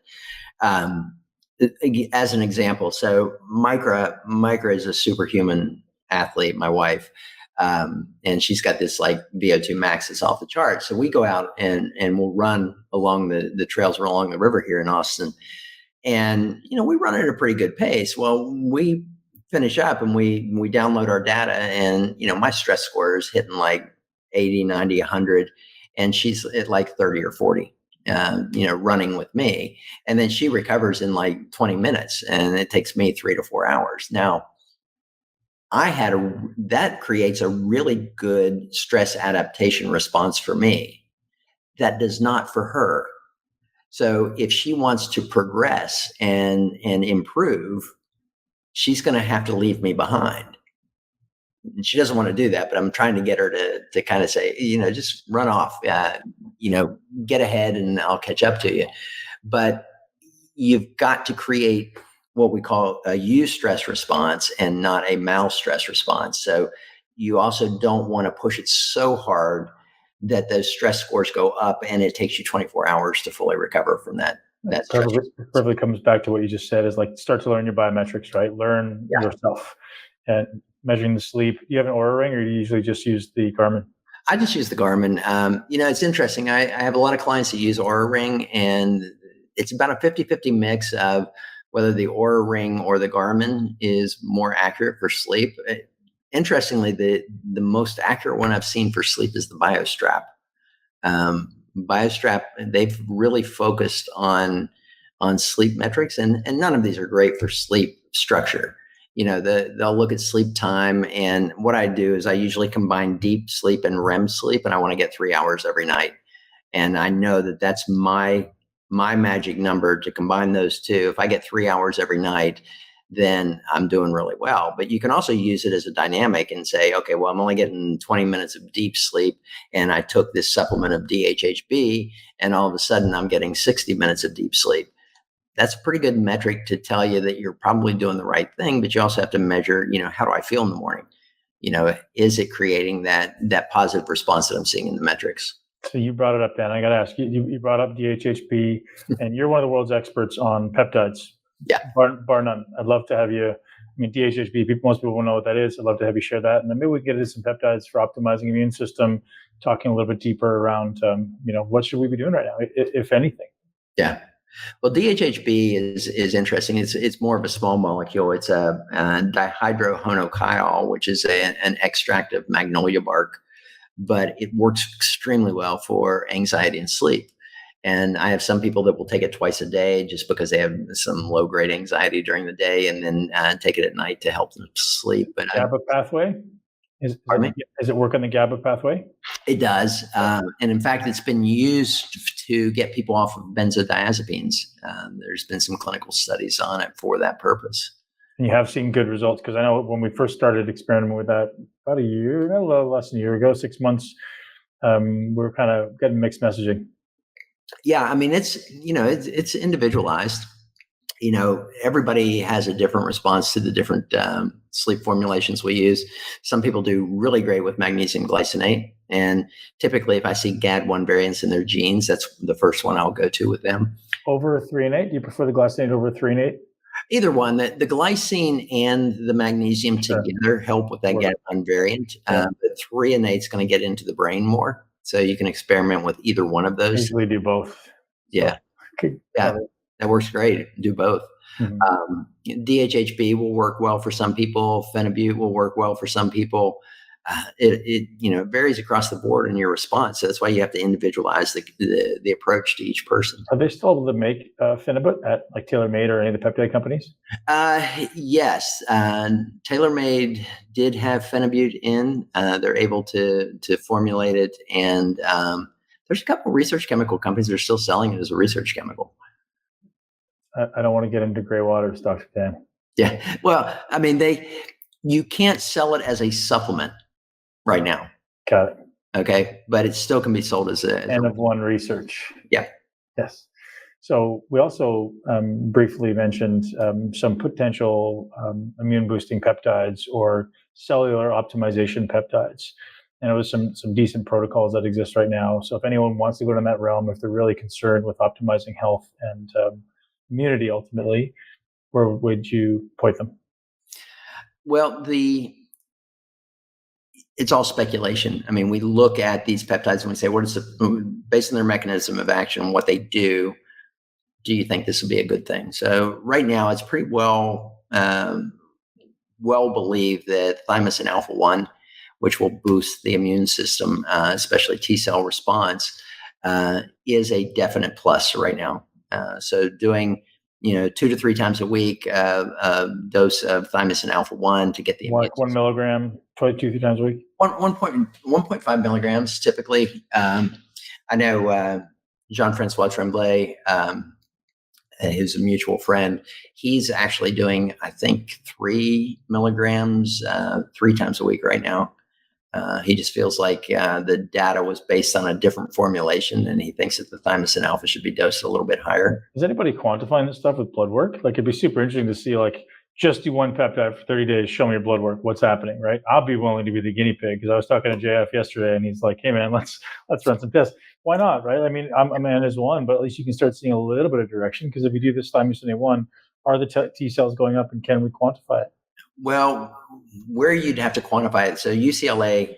As an example, so Micra is a superhuman athlete, my wife. And she's got this like VO2 max that's off the chart. So we go out and we'll run along the trails or along the river here in Austin. And, we run at a pretty good pace. Well, we finish up and we download our data, and, my stress score is hitting like 80, 90, 100. And she's at like 30 or 40, running with me. And then she recovers in like 20 minutes, and it takes me 3 to 4 hours. Now, that creates a really good stress adaptation response for me. That does not for her. So if she wants to progress and improve, she's going to have to leave me behind. And she doesn't want to do that, but I'm trying to get her to kind of say, just run off, get ahead and I'll catch up to you. But you've got to create what we call a eustress response and not a malstress response. So you also don't want to push it so hard that those stress scores go up and it takes you 24 hours to fully recover from that. That perfectly comes back to what you just said, is like, start to learn your biometrics, right? Learn yourself. And measuring the sleep? Do you have an Oura ring, or do you usually just use the Garmin? I just use the Garmin. It's interesting. I have a lot of clients that use Oura ring, and it's about a 50-50 mix of whether the Oura ring or the Garmin is more accurate for sleep. Interestingly, the most accurate one I've seen for sleep is the BioStrap. BioStrap, they've really focused on sleep metrics, and none of these are great for sleep structure. They'll look at sleep time, and what I do is I usually combine deep sleep and REM sleep, and I want to get 3 hours every night. And I know that that's my magic number to combine those two. If I get 3 hours every night, then I'm doing really well. But you can also use it as a dynamic and say, okay, well, I'm only getting 20 minutes of deep sleep, and I took this supplement of DHHB, and all of a sudden I'm getting 60 minutes of deep sleep. That's a pretty good metric to tell you that you're probably doing the right thing, but you also have to measure, how do I feel in the morning? Is it creating that positive response that I'm seeing in the metrics? So you brought it up, Dan. I got to ask you, you brought up DHHB, and you're one of the world's experts on peptides. Yeah. Bar none. I'd love to have you. DHHB, most people will know what that is. I'd love to have you share that. And then maybe we can get into some peptides for optimizing immune system, talking a little bit deeper around, what should we be doing right now, if anything? Yeah. Well, DHHB is interesting. It's more of a small molecule. It's a dihydrohonochiol, which is an extract of magnolia bark, but it works extremely well for anxiety and sleep. And I have some people that will take it twice a day just because they have some low-grade anxiety during the day, and then take it at night to help them sleep. But GABA pathway? Does it work on the GABA pathway? It does. And in fact, it's been used to get people off of benzodiazepines. There's been some clinical studies on it for that purpose. And you have seen good results, because I know when we first started experimenting with that about a little less than a year ago, 6 months, we were kind of getting mixed messaging. Yeah, it's individualized. Everybody has a different response to the different sleep formulations we use. Some people do really great with magnesium glycinate. And typically, if I see GAD1 variants in their genes, that's the first one I'll go to with them. Over 3 and 8? Do you prefer the glycinate over 3 and 8? Either one. The glycine and the magnesium together help with that GAD1 variant. But 3 and 8 is going to get into the brain more. So you can experiment with either one of those. I usually do both. Yeah. Okay. Yeah. That works great. Do both. Mm-hmm. DHHB will work well for some people. Phenibut will work well for some people. It varies across the board in your response. So that's why you have to individualize the approach to each person. Are they still able to make Phenibut at like TaylorMade or any of the peptide companies? Yes. TaylorMade did have Phenibut in. They're able to formulate it, and there's a couple of research chemical companies that are still selling it as a research chemical. I don't want to get into gray waters, Dr. Dan. Yeah. Well, you can't sell it as a supplement right now. Got it. Okay. But it still can be sold as N of 1 research. Yeah. Yes. So we also briefly mentioned some potential immune boosting peptides or cellular optimization peptides. And it was some decent protocols that exist right now. So if anyone wants to go down that realm, if they're really concerned with optimizing health and immunity ultimately, where would you point them? Well, it's all speculation. We look at these peptides and we say, based on their mechanism of action, what they do you think this would be a good thing? So right now, it's pretty well believed that thymosin alpha-1, which will boost the immune system, especially T-cell response, is a definite plus right now. So doing 2 to 3 times a week, a dose of thymosin alpha-1 to get the immune system. 1 milligram, 2 to 3 times a week? 1.5 milligrams typically. I know Jean-Francois Tremblay, who's a mutual friend, he's actually doing, I think, 3 milligrams 3 times a week right now. He just feels like the data was based on a different formulation, and he thinks that the thymosin alpha should be dosed a little bit higher. Is anybody quantifying this stuff with blood work? Like, it'd be super interesting to see, like, just do one peptide for 30 days, show me your blood work, what's happening, right? I'll be willing to be the guinea pig, because I was talking to JF yesterday, and he's like, hey, man, let's run some tests. Why not, right? I'm a man as one, but at least you can start seeing a little bit of direction, because if you do this thymosin A1, are the T cells going up, and can we quantify it? Well, where you'd have to quantify it. So UCLA,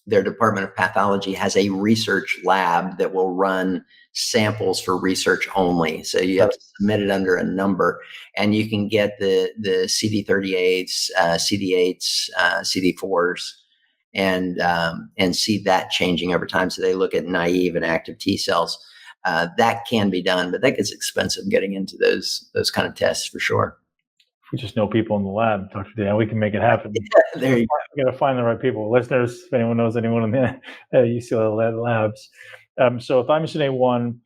their Department of Pathology has a research lab that will run samples for research only. So you have to submit it under a number, and you can get the CD38s, CD8s, CD4s, and see that changing over time. So they look at naive and active T cells. That can be done, but that gets expensive getting into those kind of tests for sure. We just know people in the lab, Dr. Dan. We can make it happen. Yeah, there you go. We got to find the right people. Listeners, if anyone knows anyone in the UCLA labs. So thymosin A1,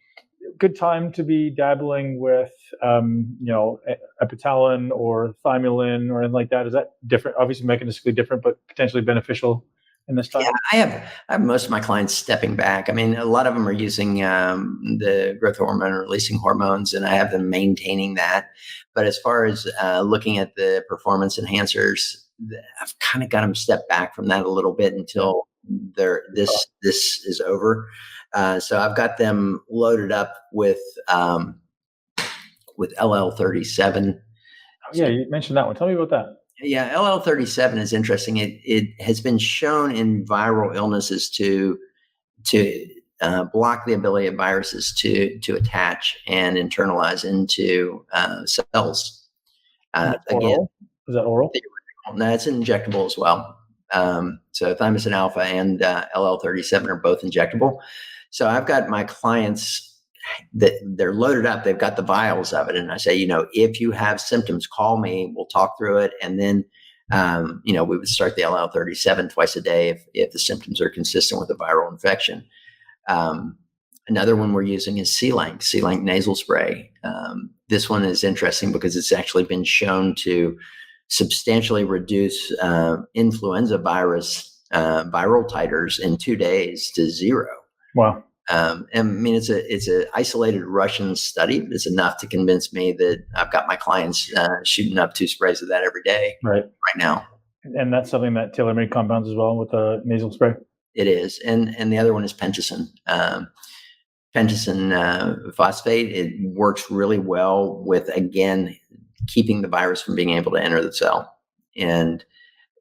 good time to be dabbling with, epitalin or thymulin or anything like that. Is that different? Obviously mechanistically different, but potentially beneficial in this time? Yeah, I have most of my clients stepping back. I mean, a lot of them are using the growth hormone releasing hormones, and I have them maintaining that. But as far as looking at the performance enhancers, I've kind of got them step back from that a little bit until this is over. So I've got them loaded up with LL37. Yeah, you mentioned that one. Tell me about that. Yeah, LL37 is interesting. It has been shown in viral illnesses to block the ability of viruses to attach and internalize into cells. Again, is that oral? No, it's injectable as well. So thymosin alpha and LL37 are both injectable. So I've got my clients that they're loaded up. They've got the vials of it. And I say, if you have symptoms, call me, we'll talk through it. And then, we would start the LL37 twice a day if the symptoms are consistent with a viral infection. Another one we're using is C-Link nasal spray. This one is interesting because it's actually been shown to substantially reduce influenza virus viral titers in 2 days to 0. Wow. And I mean, it's a isolated Russian study, but it's enough to convince me that I've got my clients shooting up 2 sprays of that every day right now. And that's something that tailor-made compounds as well with the nasal spray? It is. And the other one is pentosan. Pentosan phosphate, it works really well with, again, keeping the virus from being able to enter the cell. And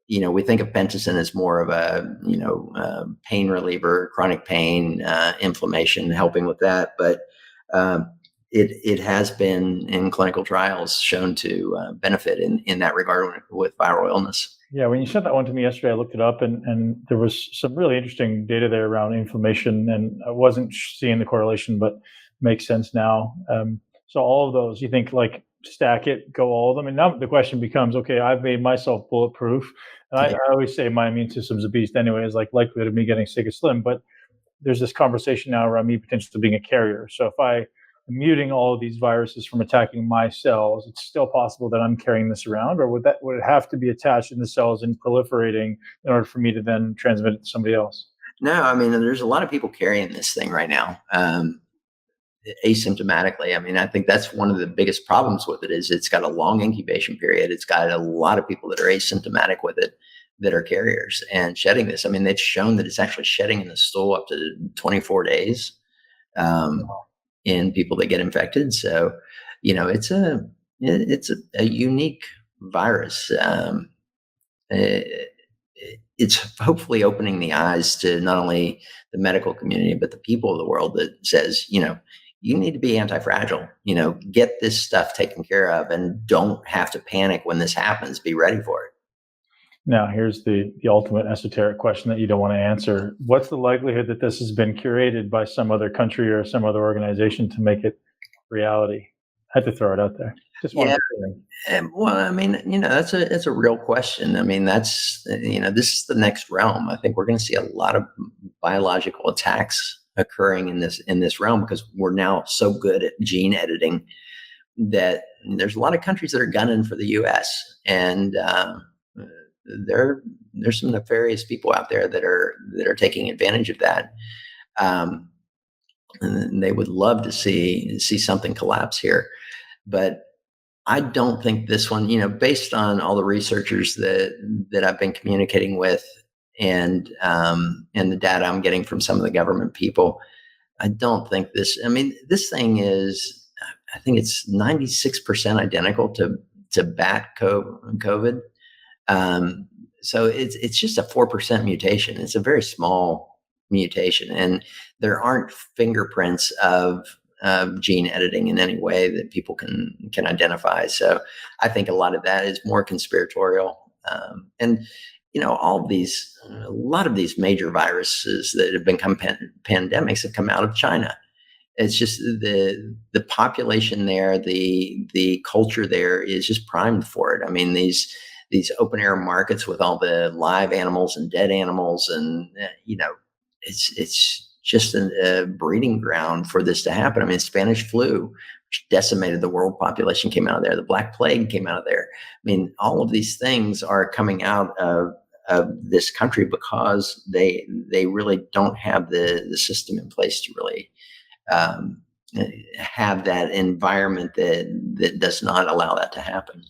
we think of pentosan as more of a, pain reliever, chronic pain, inflammation, helping with that. But it has been in clinical trials shown to benefit in that regard with viral illness. Yeah, when you sent that one to me yesterday, I looked it up, and there was some really interesting data there around inflammation, and I wasn't seeing the correlation, but makes sense now. So all of those, you think like stack it, go all of them, and now the question becomes, okay, I've made myself bulletproof, and I always say my immune system's a beast anyway, is like likelihood of me getting sick is slim, but there's this conversation now around me potentially being a carrier. So if I am muting all of these viruses from attacking my cells, it's still possible that I'm carrying this around, or would it have to be attached in the cells and proliferating in order for me to then transmit it to somebody else? No, I mean, there's a lot of people carrying this thing right now. Asymptomatically. I mean, I think that's one of the biggest problems with it is it's got a long incubation period. It's got a lot of people that are asymptomatic with it that are carriers and shedding this. I mean, they've shown that it's actually shedding in the stool up to 24 days in people that get infected. So, it's a unique virus. It's hopefully opening the eyes to not only the medical community, but the people of the world that says, you need to be anti-fragile, get this stuff taken care of and don't have to panic when this happens. Be ready for it. Now, here's the ultimate esoteric question that you don't want to answer. What's the likelihood that this has been curated by some other country or some other organization to make it reality? I had to throw it out there. Just well, I mean, that's a real question. I mean, that's, this is the next realm. I think we're going to see a lot of biological attacks occurring in this realm because we're now so good at gene editing that there's a lot of countries that are gunning for the U.S. and there's some nefarious people out there that are taking advantage of that. And they would love to see something collapse here, but I don't think this one, based on all the researchers that I've been communicating with and the data I'm getting from some of the government people, I don't think this thing is, I think it's 96% identical to bat COVID. So it's just a 4% mutation. It's a very small mutation, and there aren't fingerprints of gene editing in any way that people can identify. So I think a lot of that is more conspiratorial. And a lot of these major viruses that have become pandemics have come out of China. It's just the population there, the culture there is just primed for it. I mean, these open air markets with all the live animals and dead animals, and it's just a breeding ground for this to happen. I mean, Spanish flu, which decimated the world population, came out of there. The Black Plague came out of there. I mean, all of these things are coming out of this country because they really don't have the system in place to really have that environment that does not allow that to happen.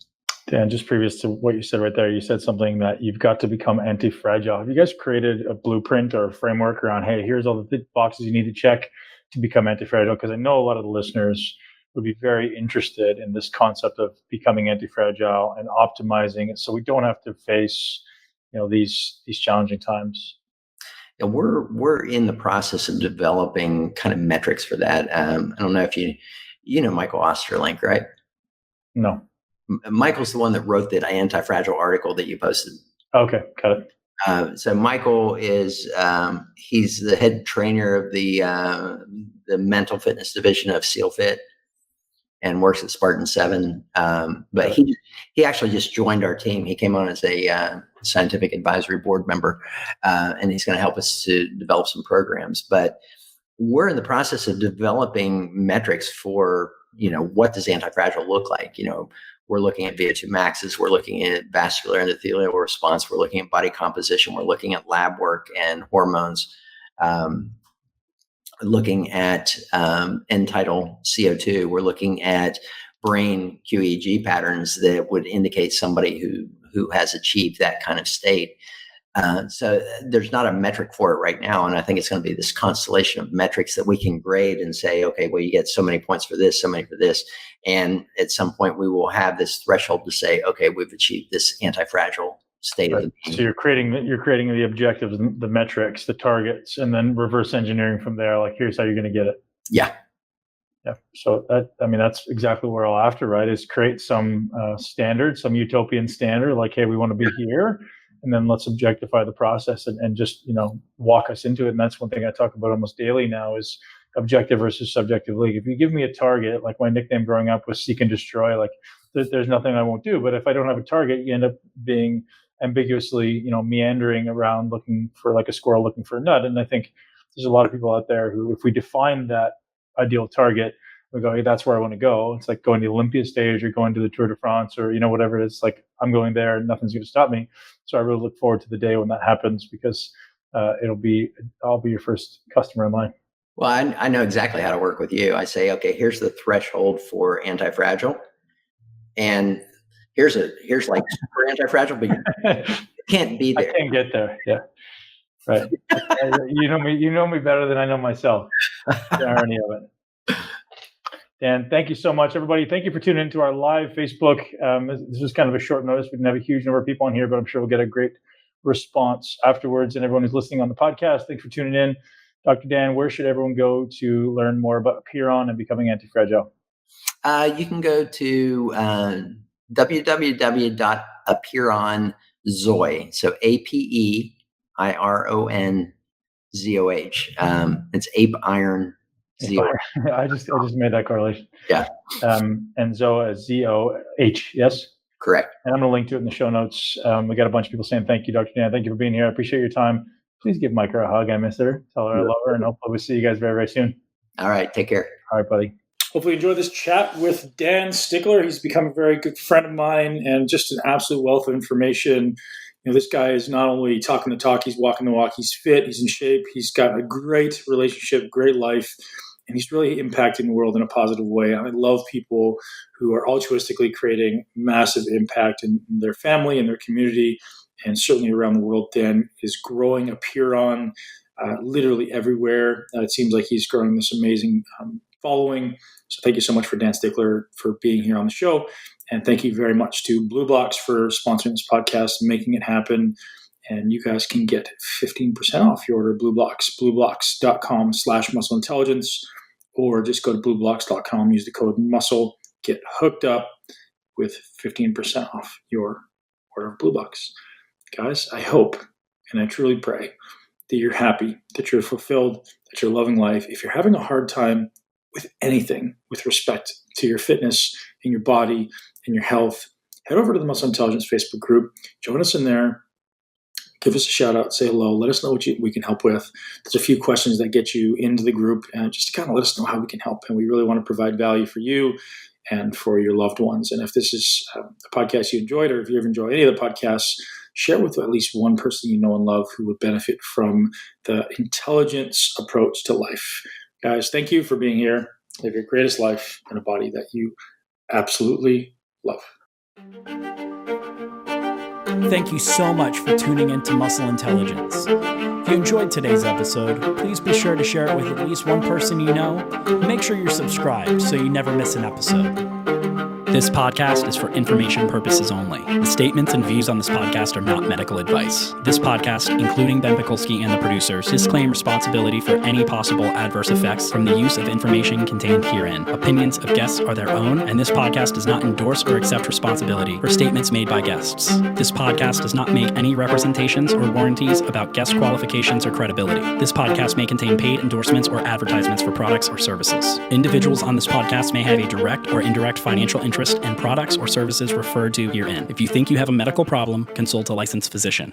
Dan, just previous to what you said right there, you said something that you've got to become anti-fragile. Have you guys created a blueprint or a framework around, hey, here's all the boxes you need to check to become anti-fragile? Because I know a lot of the listeners would be very interested in this concept of becoming anti-fragile and optimizing it so we don't have to face these challenging times. And we're in the process of developing kind of metrics for that. I don't know if you know Michael Osterlink, right? No. Michael's the one that wrote that anti-fragile article that you posted. Okay, got it. So Michael is he's the head trainer of the mental fitness division of SEAL Fit and works at Spartan 7. But he actually just joined our team. He came on as a scientific advisory board member, and he's going to help us to develop some programs. But we're in the process of developing metrics for, what does anti-fragile look like? We're looking at VO2 maxes. We're looking at vascular endothelial response. We're looking at body composition. We're looking at lab work and hormones. Looking at end-tidal CO2. We're looking at brain QEEG patterns that would indicate somebody who has achieved that kind of state. So there's not a metric for it right now. And I think it's going to be this constellation of metrics that we can grade and say, okay, well, you get so many points for this, so many for this. And at some point we will have this threshold to say, okay, we've achieved this anti-fragile state of the being. So you're creating the objectives, the metrics, the targets, and then reverse engineering from there. Like, here's how you're going to get it. Yeah. Yeah. So that's exactly what we're all after, right? Is create some standard, some utopian standard, like, hey, we want to be here. And then let's objectify the process and just, walk us into it. And that's one thing I talk about almost daily now is objective versus subjective league. If you give me a target, like my nickname growing up was seek and destroy, like there's nothing I won't do. But if I don't have a target, you end up being ambiguously, meandering around looking for like a squirrel looking for a nut. And I think there's a lot of people out there who, if we define that ideal target, we go, hey, that's where I want to go. It's like going to the Olympia stage or going to the Tour de France or, whatever it is. Like, I'm going there and nothing's going to stop me. So I really look forward to the day when that happens because I'll be your first customer in line. Well, I know exactly how to work with you. I say, okay, here's the threshold for anti-fragile. And here's like super anti-fragile, but you can't be there. I can't get there. Yeah. Right. You know me better than I know myself. The irony of it. Dan, thank you so much, everybody. Thank you for tuning into our live Facebook. This was kind of a short notice. We didn't have a huge number of people on here, but I'm sure we'll get a great response afterwards. And everyone who's listening on the podcast, thanks for tuning in. Dr. Dan, where should everyone go to learn more about Apiron and becoming anti-fragile? You can go to www.apironzoh. So APEIRONZOH. It's ape iron. I just made that correlation. Yeah. And Zoh as ZOH. Yes. Correct. And I'm going to link to it in the show notes. We got a bunch of people saying thank you, Dr. Dan. Thank you for being here. I appreciate your time. Please give Micah a hug. I miss her. Tell her I love her, and hopefully we'll see you guys very, very soon. All right. Take care. All right, buddy. Hopefully you enjoyed this chat with Dan Stickler. He's become a very good friend of mine and just an absolute wealth of information. This guy is not only talking the talk, he's walking the walk. He's fit. He's in shape. He's got a great relationship, great life. And he's really impacting the world in a positive way. I love people who are altruistically creating massive impact in their family and their community, and certainly around the world. Dan is growing Apiron literally everywhere. It seems like he's growing this amazing following. So thank you so much for Dan Stickler for being here on the show. And thank you very much to Blue Blocks for sponsoring this podcast and making it happen. And you guys can get 15% off your order, Blue Blocks, blueblocks.com/muscle-intelligence, or just go to blueblocks.com, use the code MUSCLE, get hooked up with 15% off your order of Blue Blocks. Guys, I hope and I truly pray that you're happy, that you're fulfilled, that you're loving life. If you're having a hard time with anything with respect to your fitness and your body and your health, head over to the Muscle Intelligence Facebook group. Join us in there. Give us a shout out, say hello, let us know what we can help with. There's a few questions that get you into the group and just to kind of let us know how we can help. And we really want to provide value for you and for your loved ones. And if this is a podcast you enjoyed, or if you ever enjoy any of the podcasts, share with at least one person you know and love who would benefit from the intelligence approach to life. Guys, thank you for being here. Live your greatest life in a body that you absolutely love. Thank you so much for tuning into Muscle Intelligence. If you enjoyed today's episode, please be sure to share it with at least one person you know. Make sure you're subscribed so you never miss an episode. This podcast is for information purposes only. The statements and views on this podcast are not medical advice. This podcast, including Ben Pakulski and the producers, disclaim responsibility for any possible adverse effects from the use of information contained herein. Opinions of guests are their own, and this podcast does not endorse or accept responsibility for statements made by guests. This podcast does not make any representations or warranties about guest qualifications or credibility. This podcast may contain paid endorsements or advertisements for products or services. Individuals on this podcast may have a direct or indirect financial interest in products or services referred to herein. If you think you have a medical problem, consult a licensed physician.